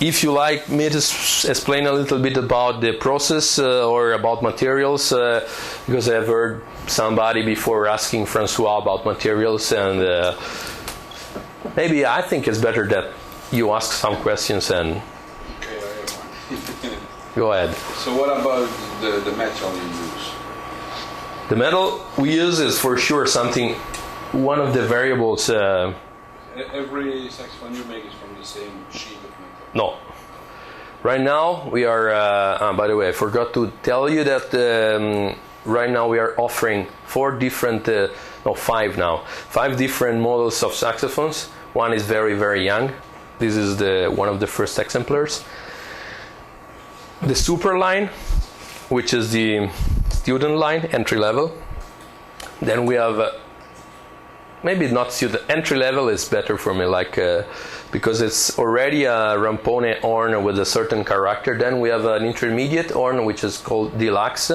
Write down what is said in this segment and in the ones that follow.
if you like me to explain a little bit about the process or about materials, because I've heard somebody before asking Francois about materials, and maybe I think it's better that you ask some questions and go ahead. So what about the metal you use? The metal we use is for sure something, one of the variables. Every saxophone you make is from the same sheet of metal? No. Right now we are, by the way, I forgot to tell you that right now we are offering five different models of saxophones. One is very, very young. This is one of the first exemplars. The super line, which is the student line, entry level. Then we have maybe not student, entry level is better for me, like because it's already a Rampone horn with a certain character. Then we have an intermediate horn, which is called Deluxe,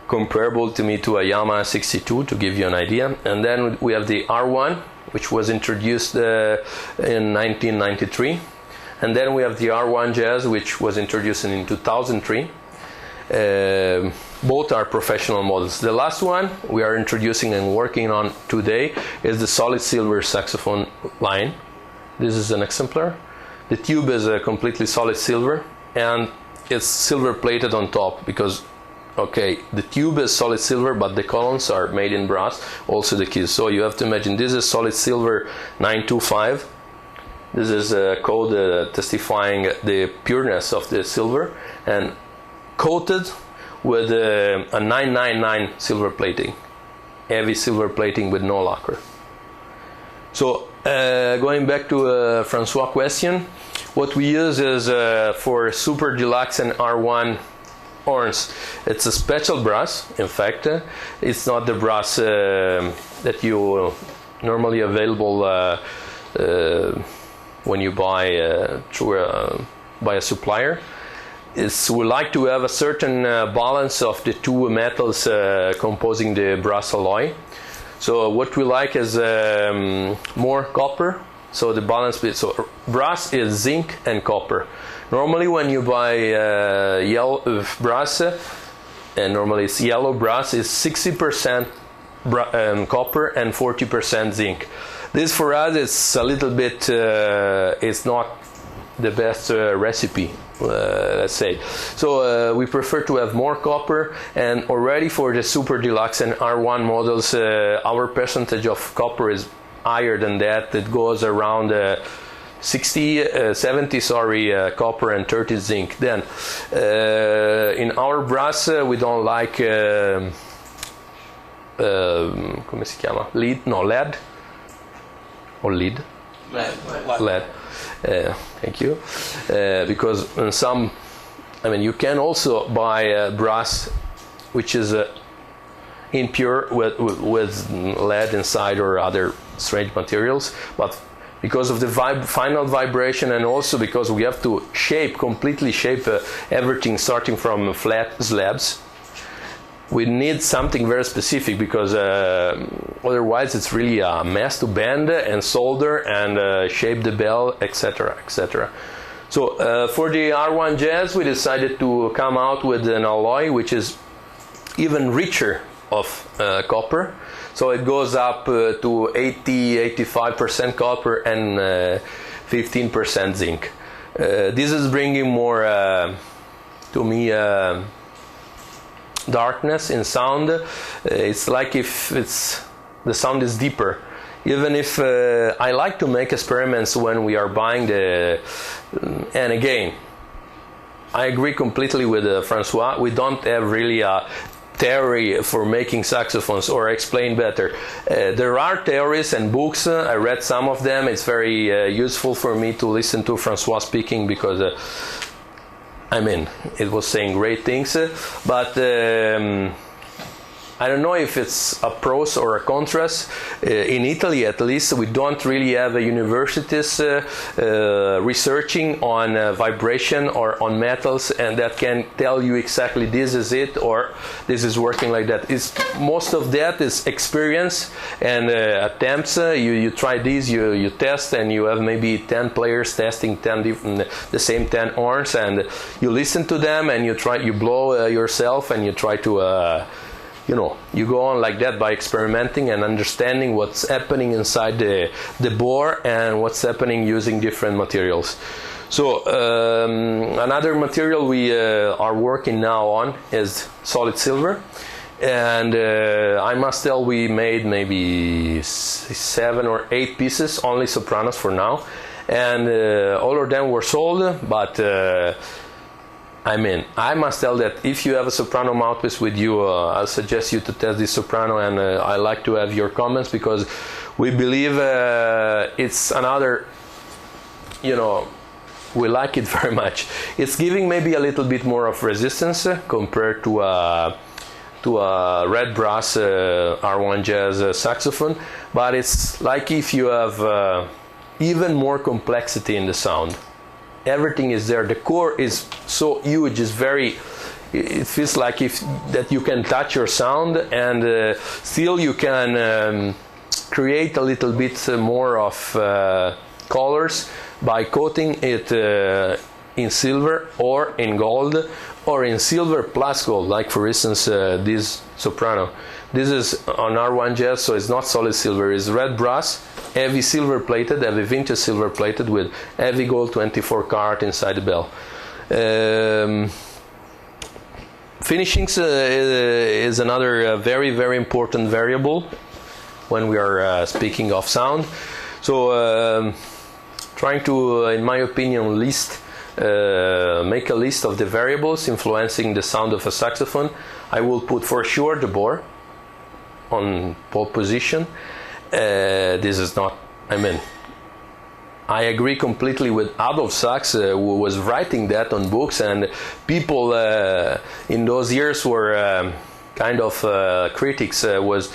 comparable to a Yamaha 62, to give you an idea. And then we have the R1, which was introduced in 1993. And then we have the R1 Jazz, which was introduced in 2003. Both are professional models. The last one we are introducing and working on today is the solid silver saxophone line. This is an exemplar. The tube is a completely solid silver, and it's silver plated on top because, okay, the tube is solid silver, but the columns are made in brass, also the keys. So you have to imagine this is solid silver 925. This is a code testifying the pureness of the silver, and coated with a 999 silver plating, heavy silver plating with no lacquer. So going back to Francois' question, what we use is for Super Deluxe and R1 horns, it's a special brass. In fact, it's not the brass that you normally available when you buy by a supplier. We like to have a certain balance of the two metals composing the brass alloy. So what we like is more copper. So the balance so brass is zinc and copper. Normally when you buy yellow brass, and normally it's yellow brass, is 60% copper and 40% zinc. This for us is a little bit, it's not the best recipe, let's say. So we prefer to have more copper, and already for the Super Deluxe and R1 models, our percentage of copper is higher than that. It goes around 70 copper and 30 zinc. Then in our brass we don't like come si chiama? Lead? No, lead or lead? Lead. Thank you. Because in some, I mean, you can also buy brass which is impure with lead inside or other strange materials, but because of the final vibration, and also because we have to completely shape everything starting from flat slabs, we need something very specific, because otherwise it's really a mess to bend and solder and shape the bell, etc., etc. So for the R1 Jazz, we decided to come out with an alloy which is even richer of copper. So it goes up to 80-85% copper and 15% zinc. This is bringing more, to me, darkness in sound. It's like if the sound is deeper. Even if I like to make experiments when we are buying and again, I agree completely with Francois. We don't have really a theory for making saxophones, or explain better. There are theories and books. I read some of them. It's very useful for me to listen to Francois speaking, because I mean, it was saying great things. But I don't know if it's a pros or a contras. In Italy, at least, we don't really have universities researching on vibration or on metals, and that can tell you exactly this is it or this is working like that. Most of that is experience and attempts. You try these, you test, and you have maybe 10 players testing the same 10 horns, and you listen to them and you blow yourself, and you try to you go on like that by experimenting and understanding what's happening inside the bore and what's happening using different materials. So another material we are working now on is solid silver, and I must tell we made maybe 7 or 8 pieces, only sopranos for now, and all of them were sold, but I must tell that if you have a soprano mouthpiece with you, I'll suggest you to test this soprano, and I like to have your comments, because we believe it's another, we like it very much. It's giving maybe a little bit more of resistance compared to a red brass R1 jazz saxophone, but it's like if you have even more complexity in the sound. Everything is there. The core is so huge. It feels like that you can touch your sound, and still you can create a little bit more of colors by coating it in silver or in gold or in silver plus gold. Like for instance, this soprano. This is on R1 jazz, so it's not solid silver. It's red brass, heavy silver plated, heavy vintage silver plated with heavy gold 24 karat inside the bell. Finishings is another very, very important variable when we are speaking of sound. So trying to, in my opinion, make a list of the variables influencing the sound of a saxophone. I will put for sure the bore on pole position. This is not, I agree completely with Adolf Sachs, who was writing that on books, and people in those years were kind of critics, was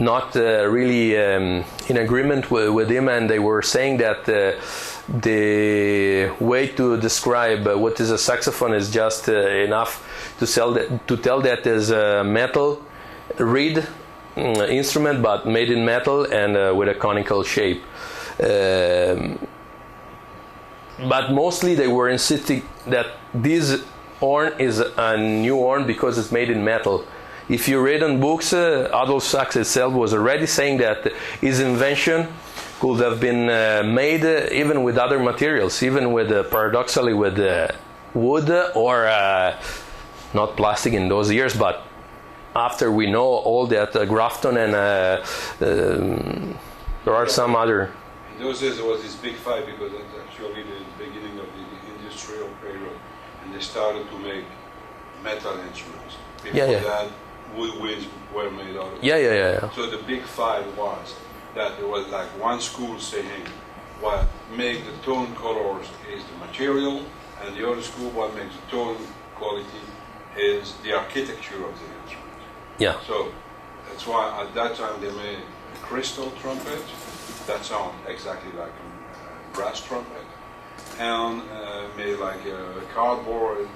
not really in agreement with him, and they were saying that the way to describe what is a saxophone is just enough to tell that is a metal reed instrument, but made in metal and with a conical shape. But mostly they were insisting that this horn is a new horn because it's made in metal. If you read on books, Adolf Sachs itself was already saying that his invention could have been made even with other materials, even with paradoxically with wood or not plastic in those years, but after we know all that Grafton and there are some other. In those days there was this big fight because it's actually the beginning of the industrial period, and they started to make metal instruments. Before that, woodwinds were made out of. Yeah. So the big fight was that there was like one school saying what makes the tone colors is the material, and the other school what makes the tone quality is the architecture of the instrument. Yeah. So that's why at that time they made a crystal trumpet that sound exactly like a brass trumpet, and made like a cardboard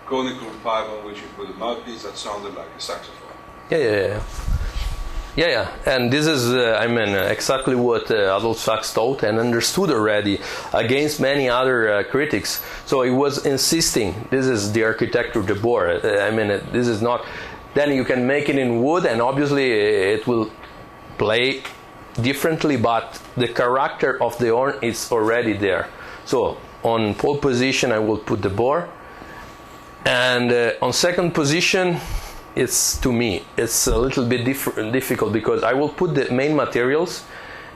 conical pipe on which you put a mouthpiece that sounded like a saxophone. Yeah. And this is, exactly what Adolf Sachs taught and understood already against many other critics. So he was insisting, this is the architecture of the bore. This is not, then you can make it in wood and obviously it will play differently, but the character of the horn is already there. So on pole position I will put the bore, and on second position it's a little bit difficult because I will put the main materials,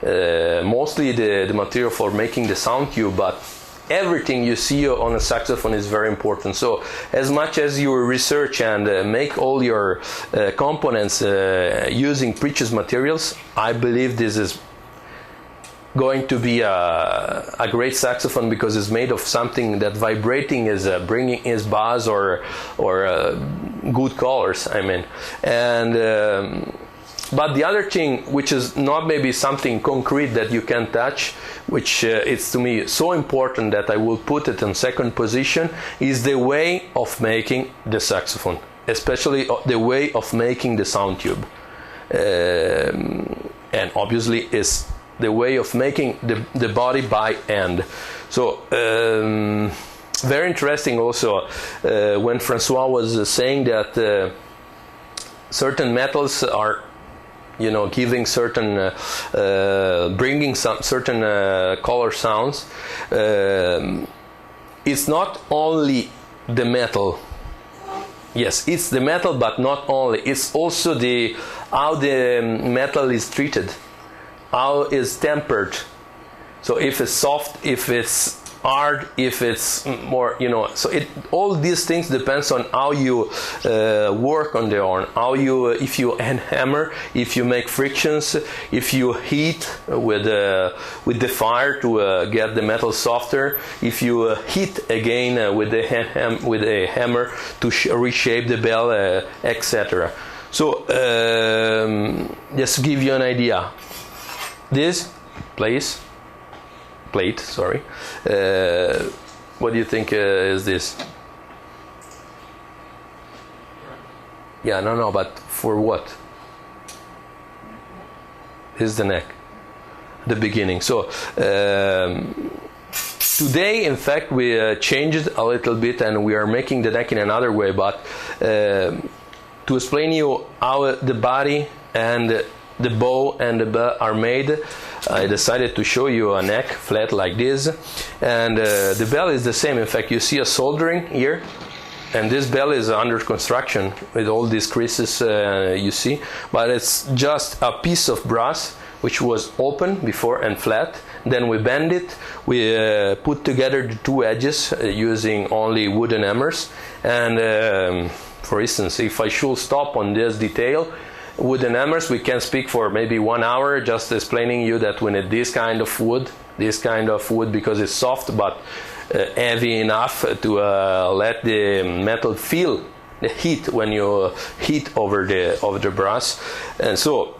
mostly the material for making the sound cube, but everything you see on a saxophone is very important. So as much as you research and make all your components using precious materials, I believe this is going to be a great saxophone because it's made of something that vibrating is bringing is buzz or good colors, I mean. And but the other thing, which is not maybe something concrete that you can touch, which it's to me so important that I will put it in second position, is the way of making the saxophone, especially the way of making the sound tube. And obviously is the way of making the body by hand. So very interesting also when Francois was saying that certain metals are, you know, giving certain, bringing some certain color sounds. It's not only the metal. Yes, it's the metal, but not only. It's also the how the metal is treated, how it's tempered. So if it's soft, if it's hard, if it's more, you know. So all these things depends on how you work on the horn, how you, if you hammer, if you make frictions, if you heat with the fire to get the metal softer, if you heat again with a hammer to reshape the bell, etc. So just to give you an idea, this plate, sorry. What do you think is this? Yeah, no, but for what? This is the neck, the beginning. So today, in fact, we changed a little bit and we are making the neck in another way, but to explain you how the body and the bow and the bell are made, I decided to show you a neck flat like this, and the bell is the same. In fact, you see a soldering here, and this bell is under construction with all these creases you see, but it's just a piece of brass which was open before and flat. Then we bend it, we put together the two edges using only wooden hammers, and for instance, if I should stop on this detail, wooden hammers, we can speak for maybe 1 hour just explaining you that we need this kind of wood because it's soft but heavy enough to let the metal feel the heat when you heat over the brass. And so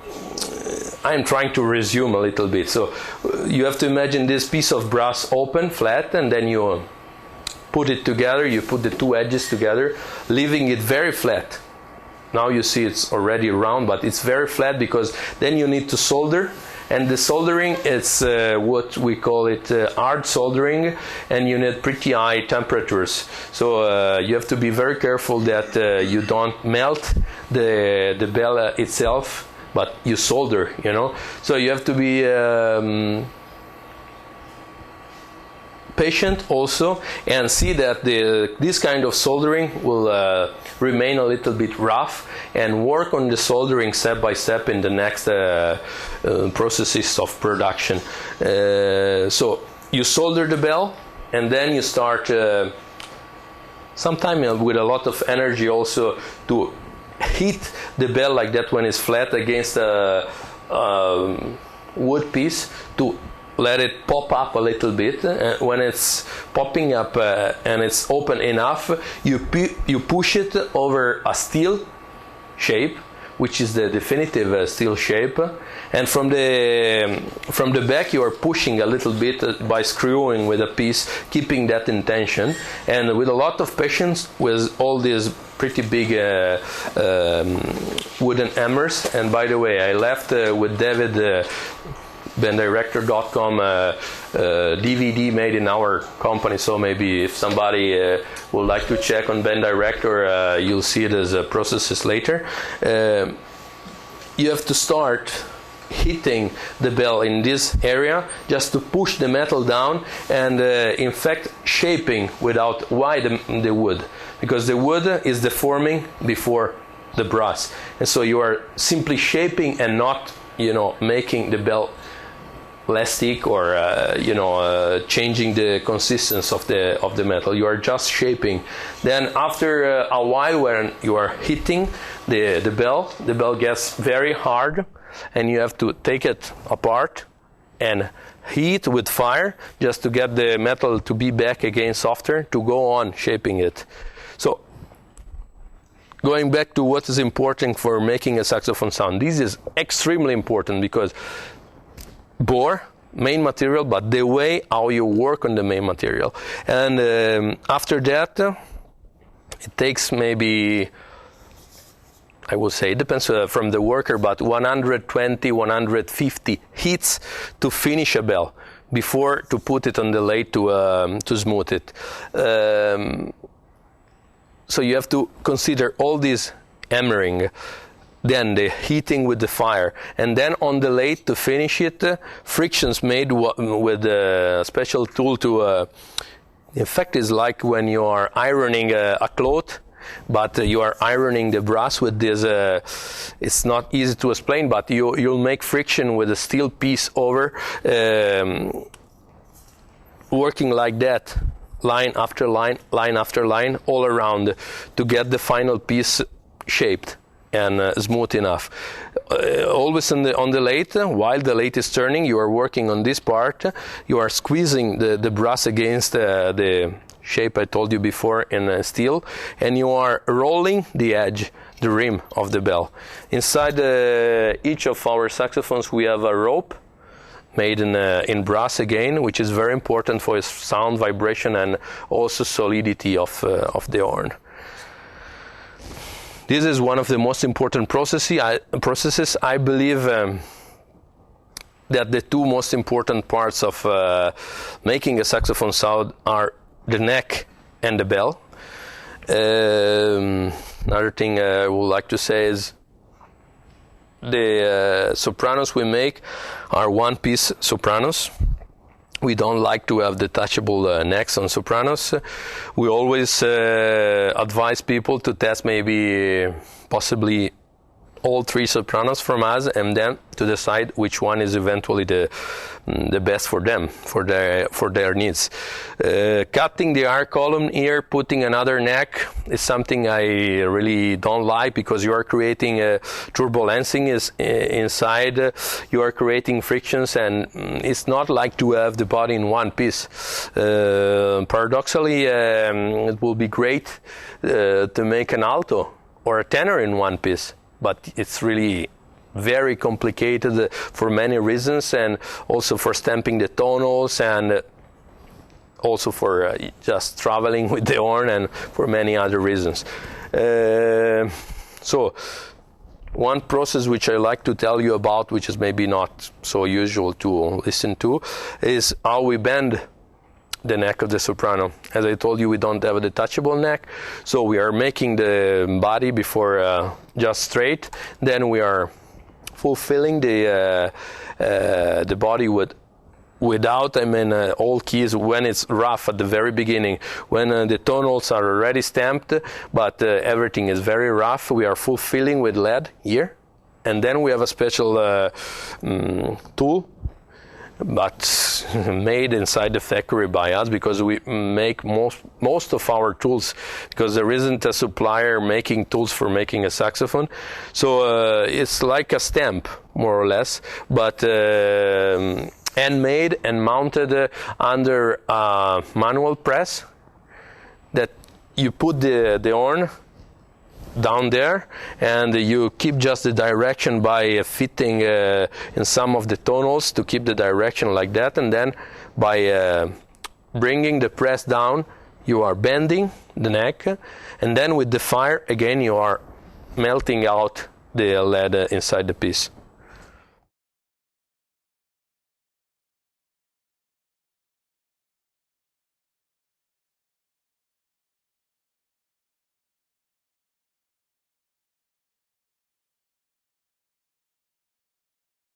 I'm trying to resume a little bit. So you have to imagine this piece of brass open, flat, and then you put it together, you put the two edges together, leaving it very flat. Now you see it's already round, but it's very flat because then you need to solder, and the soldering it's what we call it hard soldering, and you need pretty high temperatures. So you have to be very careful that you don't melt the bell itself, but you solder, you know. So you have to be patient also, and see that this kind of soldering will remain a little bit rough, and work on the soldering step by step in the next processes of production. So you solder the bell, and then you start sometimes with a lot of energy also to heat the bell like that when it's flat against a wood piece, to let it pop up a little bit. When it's popping up and it's open enough, you push it over a steel shape, which is the definitive steel shape, and from the back you are pushing a little bit by screwing with a piece, keeping that in tension, and with a lot of patience with all these pretty big wooden hammers. And by the way, I left with David banddirector.com DVD made in our company, so maybe if somebody would like to check on Band Director, you'll see it as processes later. You have to start hitting the bell in this area just to push the metal down, and in fact shaping without the wood, because the wood is deforming before the brass, and so you are simply shaping and not, you know, making the bell less thick or changing the consistency of the metal. You are just shaping. Then after a while, when you are hitting the bell gets very hard, and you have to take it apart and heat with fire just to get the metal to be back again softer, to go on shaping it. So going back to what is important for making a saxophone sound, this is extremely important because bore, main material, but the way how you work on the main material. And after that, it takes maybe, I would say, it depends from the worker, but 120, 150 hits to finish a bell before to put it on the lathe to smooth it. So you have to consider all this hammering, then the heating with the fire, and then on the lathe to finish it, frictions made with a special tool to, in fact, is like when you are ironing a cloth, but you are ironing the brass with this, it's not easy to explain, but you'll make friction with a steel piece over, working like that, line after line, line after line, all around, to get the final piece shaped and smooth enough. Always on the lathe, while the lathe is turning, you are working on this part, you are squeezing the brass against the shape I told you before in steel, and you are rolling the edge, the rim of the bell. Inside each of our saxophones we have a rope made in brass again, which is very important for its sound, vibration, and also solidity of the horn. This is one of the most important processes. I believe that the two most important parts of making a saxophone sound are the neck and the bell. Another thing I would like to say is the sopranos we make are one-piece sopranos. We don't like to have detachable necks on sopranos. We always advise people to test maybe possibly all three sopranos from us, and then to decide which one is eventually the best for them, for their needs. Cutting the R column here, putting another neck is something I really don't like, because you are creating turbulencing inside, you are creating frictions, and it's not like to have the body in one piece. Paradoxically, it will be great to make an alto or a tenor in one piece, but it's really very complicated for many reasons, and also for stamping the tonals, and also for just traveling with the horn, and for many other reasons. So one process which I like to tell you about, which is maybe not so usual to listen to, is how we bend the neck of the soprano. As I told you, we don't have a detachable neck, so we are making the body before just straight, then we are fulfilling the body without, all keys when it's rough at the very beginning, when the tonals are already stamped, but everything is very rough. We are fulfilling with lead here, and then we have a special tool, but made inside the factory by us, because we make most of our tools, because there isn't a supplier making tools for making a saxophone. So it's like a stamp, more or less, but handmade and mounted under a manual press, that you put the horn down there, and you keep just the direction by fitting in some of the tonals to keep the direction like that, and then by bringing the press down, you are bending the neck, and then with the fire again you are melting out the lead inside the piece.